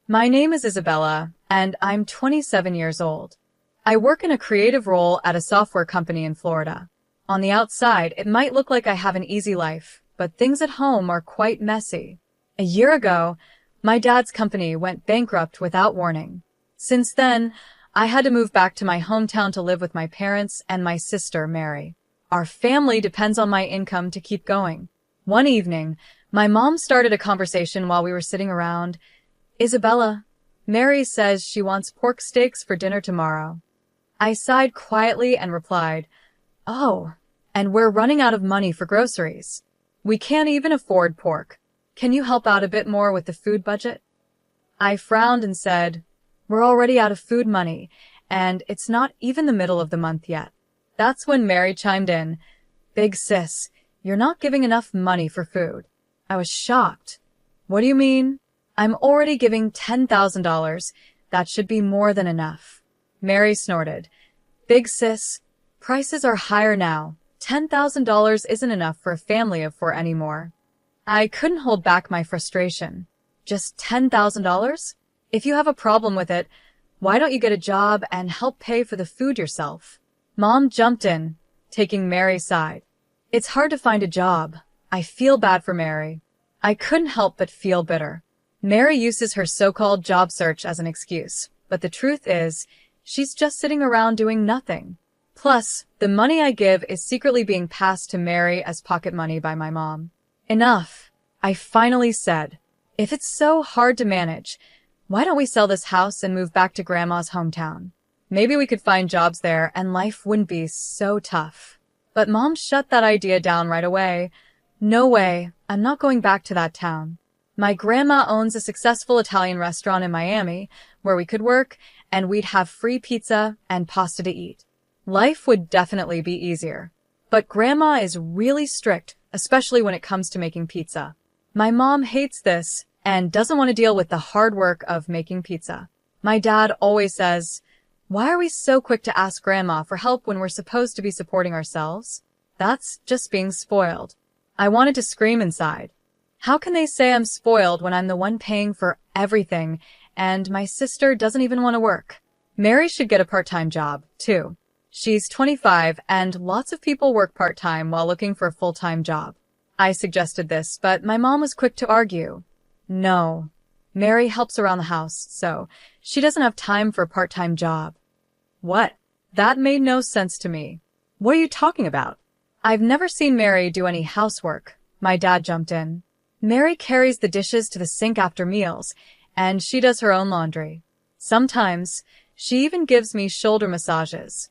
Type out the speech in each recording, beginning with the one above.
My name is Isabella, and I'm 27 years old. I work in a creative role at a software company in Florida. On the outside, it might look like I have an easy life, but things at home are quite messy. A year ago, my dad's company went bankrupt without warning. Since then, I had to move back to my hometown to live with my parents and my sister, Mary. Our family depends on my income to keep going. One evening, my mom started a conversation while we were sitting around. Isabella, Mary says she wants pork steaks for dinner tomorrow. I sighed quietly and replied, "Oh, and we're running out of money for groceries. We can't even afford pork. Can you help out a bit more with the food budget?" I frowned and said, "We're already out of food money, and it's not even the middle of the month yet." That's when Mary chimed in, "Big sis, you're not giving enough money for food." I was shocked. "What do you mean? I'm already giving $10,000. That should be more than enough." Mary snorted. "Big sis, prices are higher now. $10,000 isn't enough for a family of four anymore." I couldn't hold back my frustration. Just $10,000? If you have a problem with it, why don't you get a job and help pay for the food yourself? Mom jumped in, taking Mary's side. "It's hard to find a job. I feel bad for Mary." I couldn't help but feel bitter. Mary uses her so-called job search as an excuse, but the truth is, she's just sitting around doing nothing. Plus, the money I give is secretly being passed to Mary as pocket money by my mom. "Enough," I finally said. "If it's so hard to manage, why don't we sell this house and move back to Grandma's hometown? Maybe we could find jobs there and life wouldn't be so tough." But Mom shut that idea down right away. "No way, I'm not going back to that town. My grandma owns a successful Italian restaurant in Miami where we could work and we'd have free pizza and pasta to eat. Life would definitely be easier. But Grandma is really strict, especially when it comes to making pizza. My mom hates this and doesn't want to deal with the hard work of making pizza. My dad always says, 'Why are we so quick to ask Grandma for help when we're supposed to be supporting ourselves?' That's just being spoiled." I wanted to scream inside. How can they say I'm spoiled when I'm the one paying for everything and my sister doesn't even want to work? Mary should get a part-time job, too. She's 25 and lots of people work part-time while looking for a full-time job. I suggested this, but my mom was quick to argue. "No. Mary helps around the house, so she doesn't have time for a part-time job." What? That made no sense to me. "What are you talking about?" "I've never seen Mary do any housework." My dad jumped in. "Mary carries the dishes to the sink after meals, and she does her own laundry. Sometimes, she even gives me shoulder massages."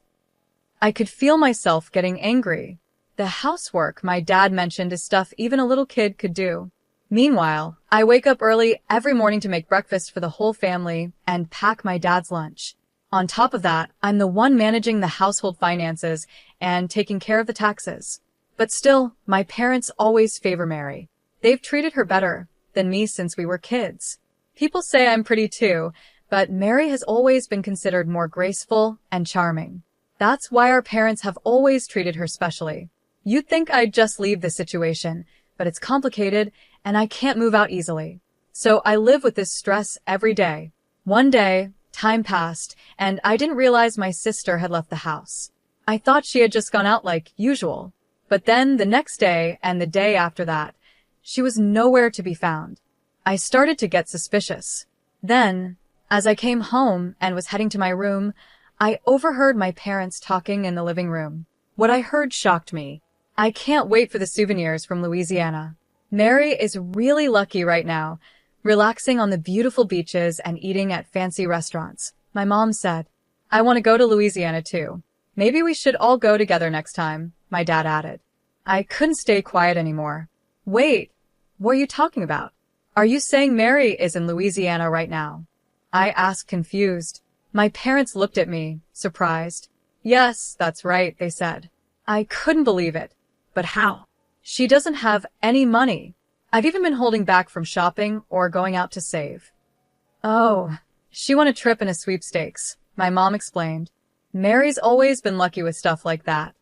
I could feel myself getting angry. The housework my dad mentioned is stuff even a little kid could do. Meanwhile, I wake up early every morning to make breakfast for the whole family and pack my dad's lunch. On top of that, I'm the one managing the household finances and taking care of the taxes. But still, my parents always favor Mary. They've treated her better than me since we were kids. People say I'm pretty too, but Mary has always been considered more graceful and charming. That's why our parents have always treated her specially. You'd think I'd just leave this situation, but it's complicated and I can't move out easily. So I live with this stress every day. One day, time passed, and I didn't realize my sister had left the house. I thought she had just gone out like usual. But then the next day and the day after that, she was nowhere to be found. I started to get suspicious. Then, as I came home and was heading to my room, I overheard my parents talking in the living room. What I heard shocked me. "I can't wait for the souvenirs from Louisiana. Mary is really lucky right now, relaxing on the beautiful beaches and eating at fancy restaurants," my mom said. "I want to go to Louisiana too. Maybe we should all go together next time," my dad added. I couldn't stay quiet anymore. "Wait, what are you talking about? Are you saying Mary is in Louisiana right now?" I asked, confused. My parents looked at me, surprised. "Yes, that's right," they said. I couldn't believe it. "But how? She doesn't have any money. I've even been holding back from shopping or going out to save." "Oh, she won a trip in a sweepstakes," my mom explained. "Mary's always been lucky with stuff like that."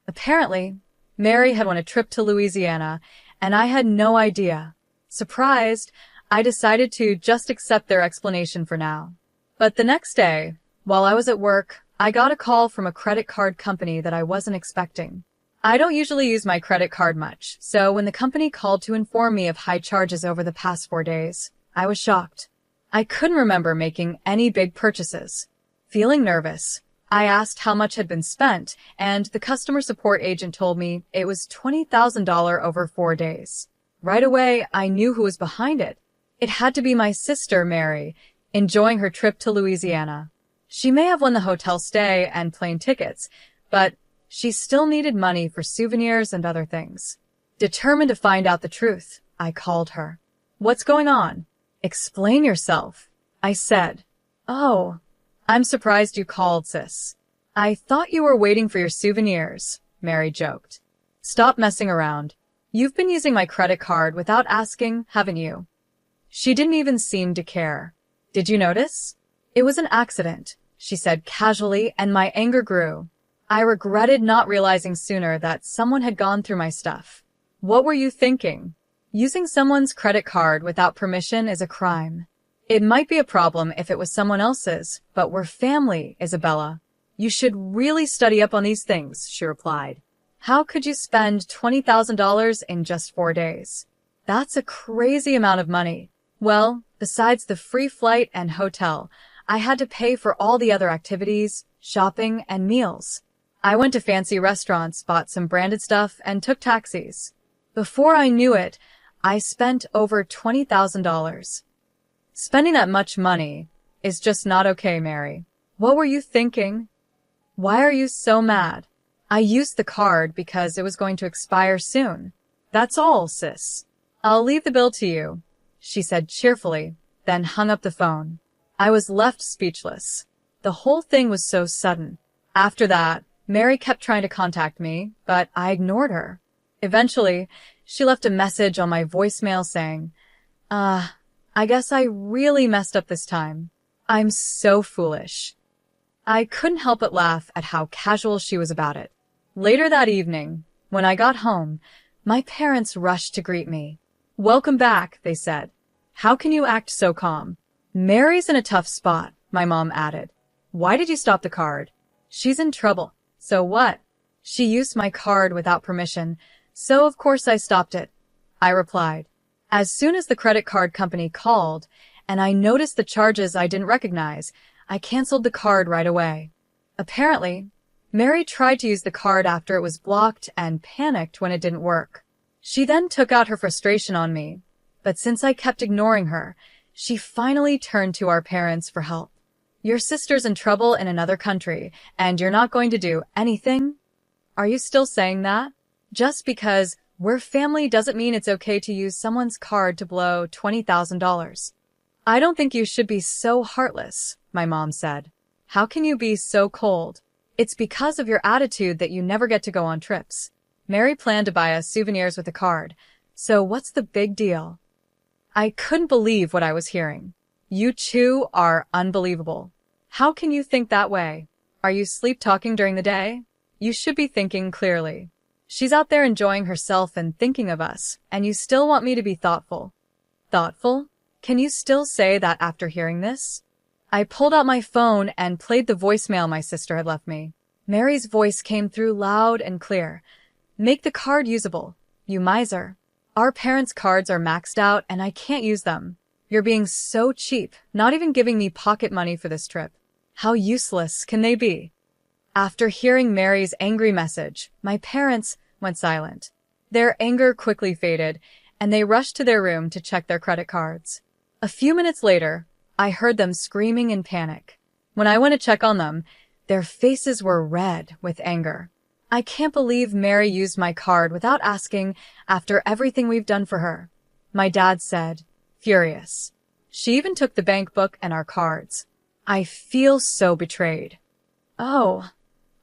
Apparently, Mary had won a trip to Louisiana, and I had no idea. Surprised, I decided to just accept their explanation for now. But the next day, while I was at work, I got a call from a credit card company that I wasn't expecting. I don't usually use my credit card much, so when the company called to inform me of high charges over the past 4 days, I was shocked. I couldn't remember making any big purchases. Feeling nervous, I asked how much had been spent, and the customer support agent told me it was $20,000 over 4 days. Right away, I knew who was behind it. It had to be my sister, Mary, enjoying her trip to Louisiana. She may have won the hotel stay and plane tickets, but she still needed money for souvenirs and other things. Determined to find out the truth, I called her. "What's going on? Explain yourself," I said. "Oh, I'm surprised you called, sis. I thought you were waiting for your souvenirs," Mary joked. "Stop messing around. You've been using my credit card without asking, haven't you?" She didn't even seem to care. "Did you notice?" "It was an accident," she said casually, and my anger grew. I regretted not realizing sooner that someone had gone through my stuff. What were you thinking? Using someone's credit card without permission is a crime. It might be a problem if it was someone else's, but we're family, Isabella. You should really study up on these things, she replied. How could you spend $20,000 in just 4 days? That's a crazy amount of money. Well, besides the free flight and hotel, I had to pay for all the other activities, shopping, and meals. I went to fancy restaurants, bought some branded stuff, and took taxis. Before I knew it, I spent over $20,000. Spending that much money is just not okay, Mary. What were you thinking? Why are you so mad? I used the card because it was going to expire soon. That's all, sis. I'll leave the bill to you, she said cheerfully, then hung up the phone. I was left speechless. The whole thing was so sudden. After that, Mary kept trying to contact me, but I ignored her. Eventually, she left a message on my voicemail saying, I guess I really messed up this time. I'm so foolish. I couldn't help but laugh at how casual she was about it. Later that evening, when I got home, my parents rushed to greet me. Welcome back, they said. How can you act so calm? Mary's in a tough spot, my mom added. Why did you stop the card? She's in trouble. So what? She used my card without permission, so of course I stopped it, I replied. As soon as the credit card company called, and I noticed the charges I didn't recognize, I canceled the card right away. Apparently, Mary tried to use the card after it was blocked and panicked when it didn't work. She then took out her frustration on me, but since I kept ignoring her, she finally turned to our parents for help. Your sister's in trouble in another country, and you're not going to do anything? Are you still saying that? Just because we're family doesn't mean it's okay to use someone's card to blow $20,000. I don't think you should be so heartless, my mom said. How can you be so cold? It's because of your attitude that you never get to go on trips. Mary planned to buy us souvenirs with the card, so what's the big deal? I couldn't believe what I was hearing. You two are unbelievable. How can you think that way? Are you sleep-talking during the day? You should be thinking clearly. She's out there enjoying herself and thinking of us, and you still want me to be thoughtful. Thoughtful? Can you still say that after hearing this? I pulled out my phone and played the voicemail my sister had left me. Mary's voice came through loud and clear. Make the card usable, you miser. Our parents' cards are maxed out and I can't use them. You're being so cheap, not even giving me pocket money for this trip. How useless can they be? After hearing Mary's angry message, my parents went silent. Their anger quickly faded, and they rushed to their room to check their credit cards. A few minutes later, I heard them screaming in panic. When I went to check on them, their faces were red with anger. I can't believe Mary used my card without asking after everything we've done for her, my dad said, furious. She even took the bank book and our cards. I feel so betrayed. Oh,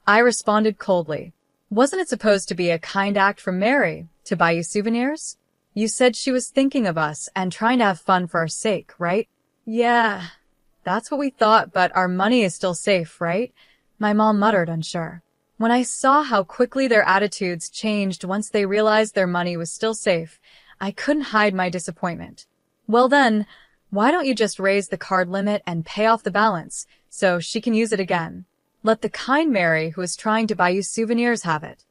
I responded coldly. Wasn't it supposed to be a kind act from Mary to buy you souvenirs? You said she was thinking of us and trying to have fun for our sake, right? Yeah, that's what we thought, but our money is still safe, right? My mom muttered, unsure. When I saw how quickly their attitudes changed once they realized their money was still safe, I couldn't hide my disappointment. Well then, why don't you just raise the card limit and pay off the balance so she can use it again? Let the kind Mary who is trying to buy you souvenirs have it.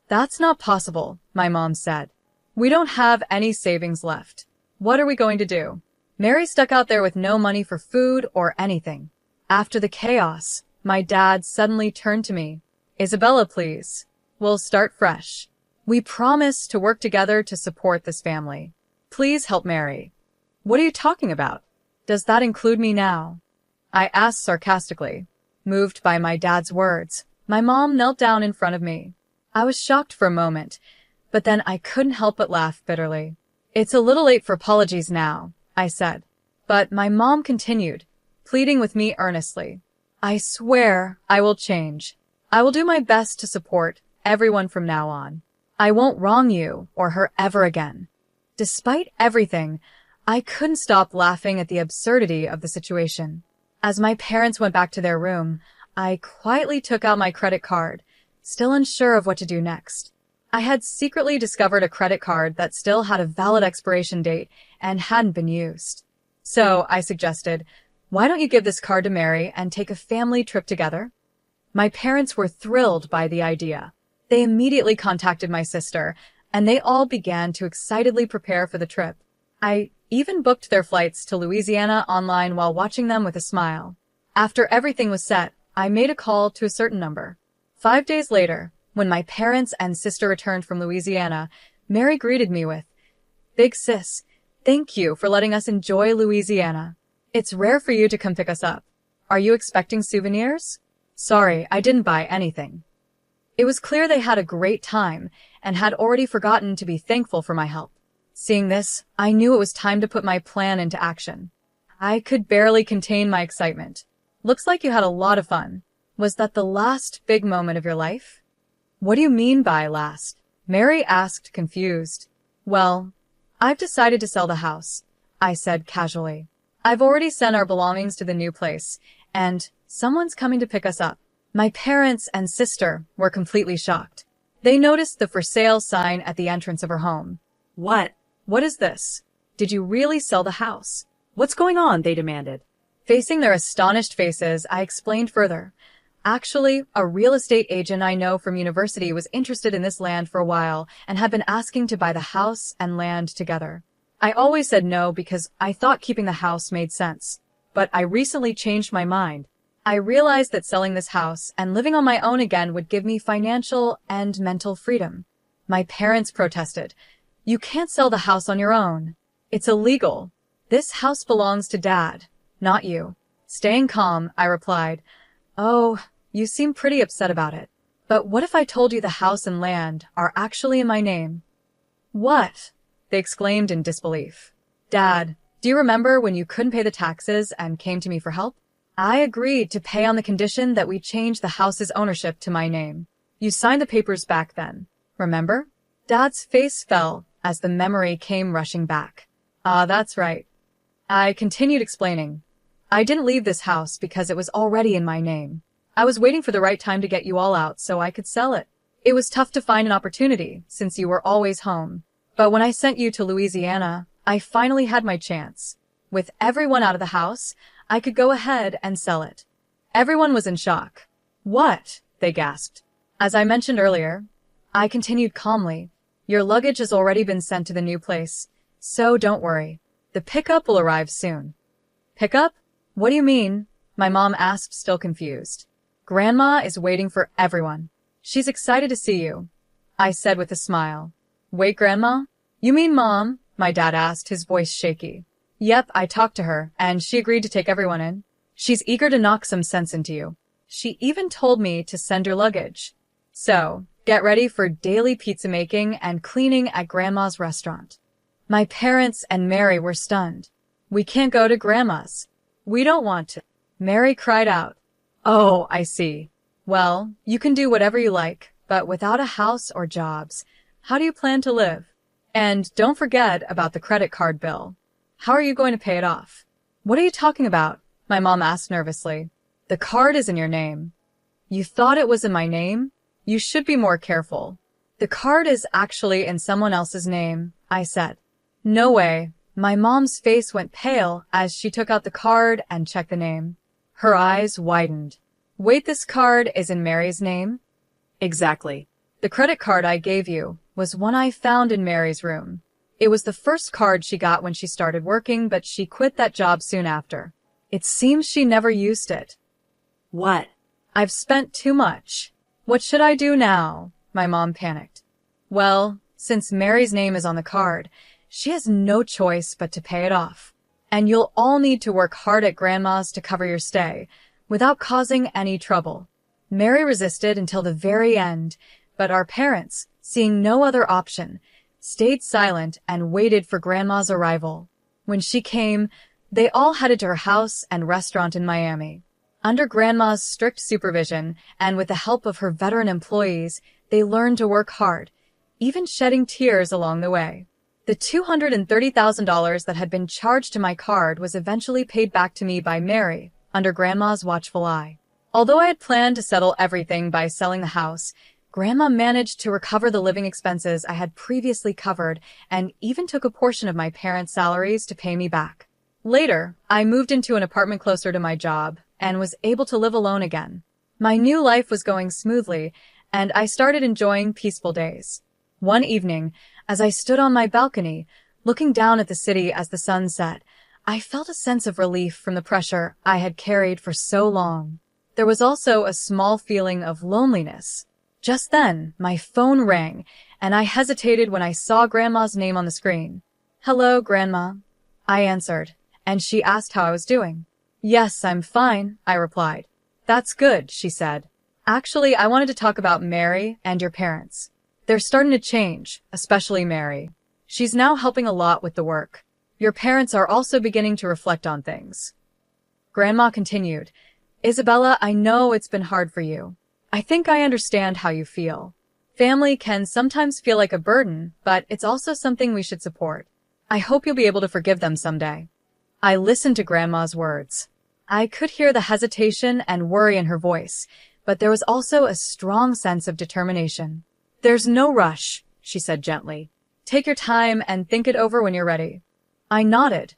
That's not possible, my mom said. We don't have any savings left. What are we going to do? Mary stuck out there with no money for food or anything. After the chaos, my dad suddenly turned to me. Isabella, please. We'll start fresh. We promise to work together to support this family. Please help Mary. What are you talking about? Does that include me now? I asked sarcastically. Moved by my dad's words, my mom knelt down in front of me. I was shocked for a moment, but then I couldn't help but laugh bitterly. It's a little late for apologies now, I said. But my mom continued, pleading with me earnestly. I swear I will change. I will do my best to support everyone from now on. I won't wrong you or her ever again. Despite everything, I couldn't stop laughing at the absurdity of the situation. As my parents went back to their room, I quietly took out my credit card, still unsure of what to do next. I had secretly discovered a credit card that still had a valid expiration date and hadn't been used. So I suggested, why don't you give this card to Mary and take a family trip together? My parents were thrilled by the idea. They immediately contacted my sister, and they all began to excitedly prepare for the trip. I even booked their flights to Louisiana online while watching them with a smile. After everything was set, I made a call to a certain number. 5 days later, when my parents and sister returned from Louisiana, Mary greeted me with, Big sis, thank you for letting us enjoy Louisiana. It's rare for you to come pick us up. Are you expecting souvenirs? Sorry, I didn't buy anything. It was clear they had a great time and had already forgotten to be thankful for my help. Seeing this, I knew it was time to put my plan into action. I could barely contain my excitement. Looks like you had a lot of fun. Was that the last big moment of your life? What do you mean by last? Mary asked, confused. Well, I've decided to sell the house, I said casually. I've already sent our belongings to the new place, and someone's coming to pick us up. My parents and sister were completely shocked. They noticed the for sale sign at the entrance of her home. What is this? Did you really sell the house? What's going on? They demanded. Facing their astonished faces, I explained further. Actually, a real estate agent I know from university was interested in this land for a while and had been asking to buy the house and land together. I always said no because I thought keeping the house made sense. But I recently changed my mind. I realized that selling this house and living on my own again would give me financial and mental freedom. My parents protested. You can't sell the house on your own. It's illegal. This house belongs to Dad, not you. Staying calm, I replied, Oh, you seem pretty upset about it. But what if I told you the house and land are actually in my name? What? They exclaimed in disbelief. Dad, do you remember when you couldn't pay the taxes and came to me for help? I agreed to pay on the condition that we change the house's ownership to my name. You signed the papers back then, remember? Dad's face fell as the memory came rushing back. Ah, that's right. I continued explaining. I didn't leave this house because it was already in my name. I was waiting for the right time to get you all out so I could sell it. It was tough to find an opportunity since you were always home. But when I sent you to Louisiana, I finally had my chance. With everyone out of the house, I could go ahead and sell it. Everyone was in shock. What? They gasped. As I mentioned earlier, I continued calmly. Your luggage has already been sent to the new place, so don't worry. The pickup will arrive soon. Pickup? What do you mean? My mom asked, still confused. Grandma is waiting for everyone. She's excited to see you, I said with a smile. Wait, Grandma? You mean Mom? My dad asked, his voice shaky. Yep, I talked to her, and she agreed to take everyone in. She's eager to knock some sense into you. She even told me to send your luggage. So, get ready for daily pizza making and cleaning at Grandma's restaurant. My parents and Mary were stunned. We can't go to Grandma's. We don't want to. Mary cried out. Oh, I see. Well, you can do whatever you like, but without a house or jobs, how do you plan to live? And don't forget about the credit card bill. How are you going to pay it off? What are you talking about? My mom asked nervously. The card is in your name. You thought it was in my name? You should be more careful. The card is actually in someone else's name, I said. No way. My mom's face went pale as she took out the card and checked the name. Her eyes widened. Wait, this card is in Mary's name? Exactly. The credit card I gave you was one I found in Mary's room. It was the first card she got when she started working, but she quit that job soon after. It seems she never used it. What? I've spent too much. What should I do now? My mom panicked. Well, since Mary's name is on the card, she has no choice but to pay it off. And you'll all need to work hard at Grandma's to cover your stay, without causing any trouble. Mary resisted until the very end, but our parents, seeing no other option, stayed silent and waited for Grandma's arrival. When she came, they all headed to her house and restaurant in Miami. Under Grandma's strict supervision, and with the help of her veteran employees, they learned to work hard, even shedding tears along the way. The $230,000 that had been charged to my card was eventually paid back to me by Mary, under Grandma's watchful eye. Although I had planned to settle everything by selling the house, Grandma managed to recover the living expenses I had previously covered and even took a portion of my parents' salaries to pay me back. Later, I moved into an apartment closer to my job and was able to live alone again. My new life was going smoothly, and I started enjoying peaceful days. One evening, as I stood on my balcony, looking down at the city as the sun set, I felt a sense of relief from the pressure I had carried for so long. There was also a small feeling of loneliness. Just then, my phone rang, and I hesitated when I saw Grandma's name on the screen. Hello, Grandma. I answered, and she asked how I was doing. Yes, I'm fine, I replied. That's good, she said. Actually, I wanted to talk about Mary and your parents. They're starting to change, especially Mary. She's now helping a lot with the work. Your parents are also beginning to reflect on things. Grandma continued, Isabella, I know it's been hard for you. I think I understand how you feel. Family can sometimes feel like a burden, but it's also something we should support. I hope you'll be able to forgive them someday. I listened to Grandma's words. I could hear the hesitation and worry in her voice, but there was also a strong sense of determination. There's no rush, she said gently. Take your time and think it over when you're ready. I nodded,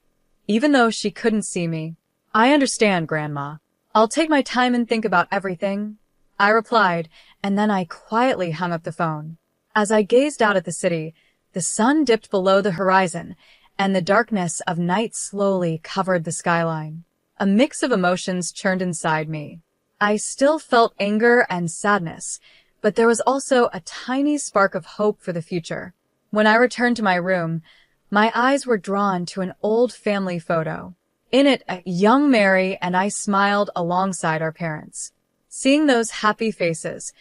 even though she couldn't see me. I understand, Grandma. I'll take my time and think about everything, I replied, and then I quietly hung up the phone. As I gazed out at the city, the sun dipped below the horizon, and the darkness of night slowly covered the skyline. A mix of emotions churned inside me. I still felt anger and sadness, but there was also a tiny spark of hope for the future. When I returned to my room, my eyes were drawn to an old family photo. In it, a young Mary and I smiled alongside our parents. Seeing those happy faces,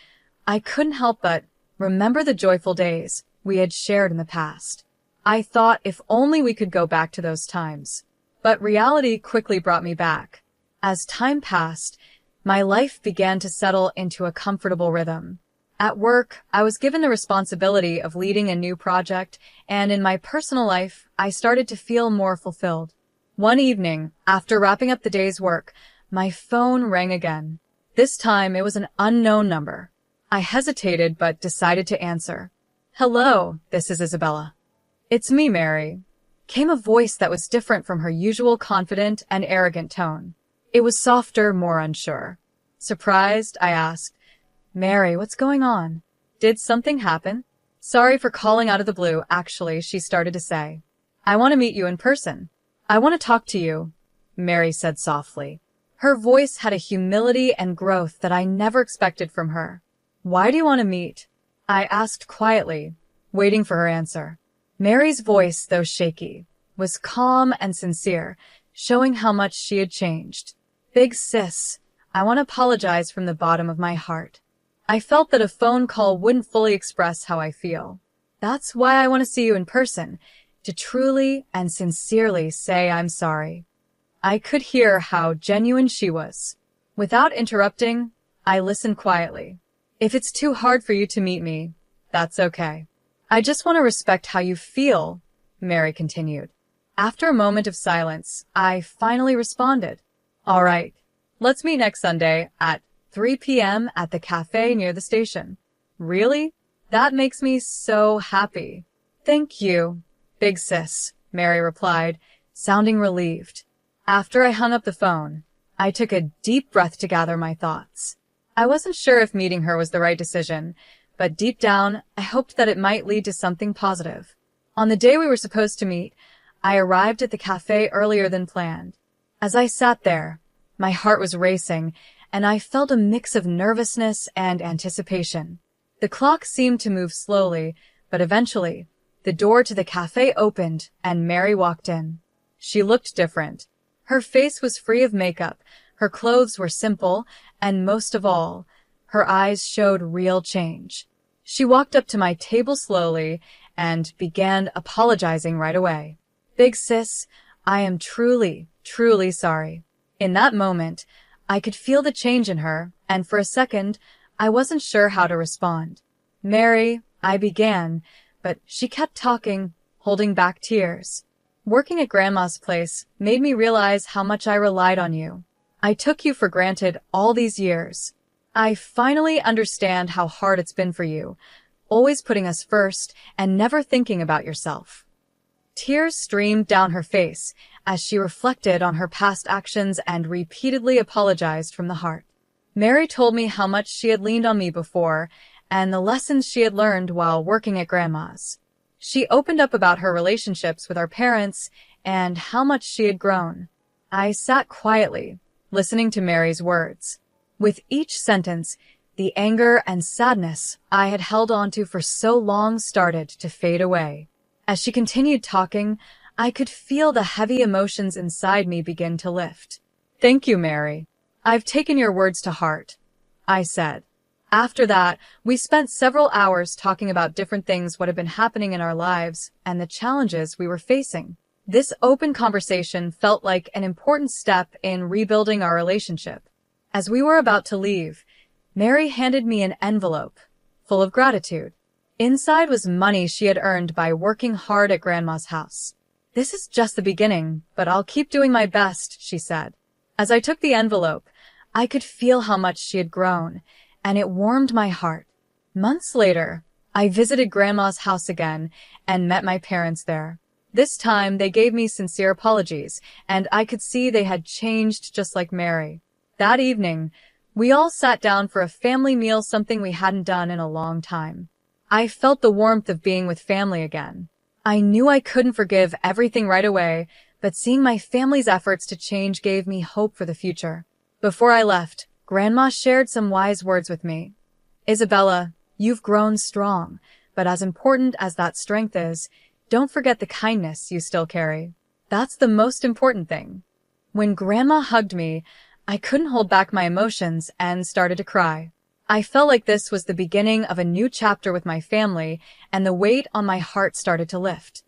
I couldn't help but remember the joyful days we had shared in the past. I thought if only we could go back to those times. But reality quickly brought me back. As time passed, my life began to settle into a comfortable rhythm. At work, I was given the responsibility of leading a new project, and in my personal life, I started to feel more fulfilled. One evening, after wrapping up the day's work, my phone rang again. This time, it was an unknown number. I hesitated, but decided to answer. Hello, this is Isabella. It's me, Mary. Came a voice that was different from her usual confident and arrogant tone. It was softer, more unsure. Surprised, I asked, Mary, what's going on? Did something happen? Sorry for calling out of the blue, actually, she started to say. I want to meet you in person. I want to talk to you, Mary said softly. Her voice had a humility and growth that I never expected from her. Why do you want to meet? I asked quietly, waiting for her answer. Mary's voice, though shaky, was calm and sincere, showing how much she had changed. Big sis, I want to apologize from the bottom of my heart. I felt that a phone call wouldn't fully express how I feel. That's why I want to see you in person, to truly and sincerely say I'm sorry. I could hear how genuine she was. Without interrupting, I listened quietly. If it's too hard for you to meet me, that's okay. I just want to respect how you feel, Mary continued. After a moment of silence, I finally responded. All right, let's meet next Sunday at 3 p.m. at the cafe near the station. Really? That makes me so happy. Thank you, big sis, Mary replied, sounding relieved. After I hung up the phone, I took a deep breath to gather my thoughts. I wasn't sure if meeting her was the right decision, but deep down, I hoped that it might lead to something positive. On the day we were supposed to meet, I arrived at the cafe earlier than planned. As I sat there, my heart was racing, and I felt a mix of nervousness and anticipation. The clock seemed to move slowly, but eventually, the door to the cafe opened and Mary walked in. She looked different. Her face was free of makeup, her clothes were simple, and most of all, her eyes showed real change. She walked up to my table slowly and began apologizing right away. Big sis, I am truly sorry. In that moment, I could feel the change in her, and for a second, I wasn't sure how to respond. Mary, I began, but she kept talking, holding back tears. Working at Grandma's place made me realize how much I relied on you. I took you for granted all these years. I finally understand how hard it's been for you, always putting us first and never thinking about yourself. Tears streamed down her face as she reflected on her past actions and repeatedly apologized from the heart. Mary told me how much she had leaned on me before and the lessons she had learned while working at Grandma's. She opened up about her relationships with our parents and how much she had grown. I sat quietly, listening to Mary's words. With each sentence, the anger and sadness I had held onto for so long started to fade away. As she continued talking, I could feel the heavy emotions inside me begin to lift. Thank you, Mary. I've taken your words to heart, I said. After that, we spent several hours talking about different things what had been happening in our lives and the challenges we were facing. This open conversation felt like an important step in rebuilding our relationship. As we were about to leave, Mary handed me an envelope full of gratitude. Inside was money she had earned by working hard at Grandma's house. This is just the beginning, but I'll keep doing my best, she said. As I took the envelope, I could feel how much she had grown, and it warmed my heart. Months later, I visited Grandma's house again and met my parents there. This time, they gave me sincere apologies, and I could see they had changed just like Mary. That evening, we all sat down for a family meal, something we hadn't done in a long time. I felt the warmth of being with family again. I knew I couldn't forgive everything right away, but seeing my family's efforts to change gave me hope for the future. Before I left, Grandma shared some wise words with me. Isabella, you've grown strong, but as important as that strength is, don't forget the kindness you still carry. That's the most important thing. When Grandma hugged me, I couldn't hold back my emotions and started to cry. I felt like this was the beginning of a new chapter with my family, and the weight on my heart started to lift.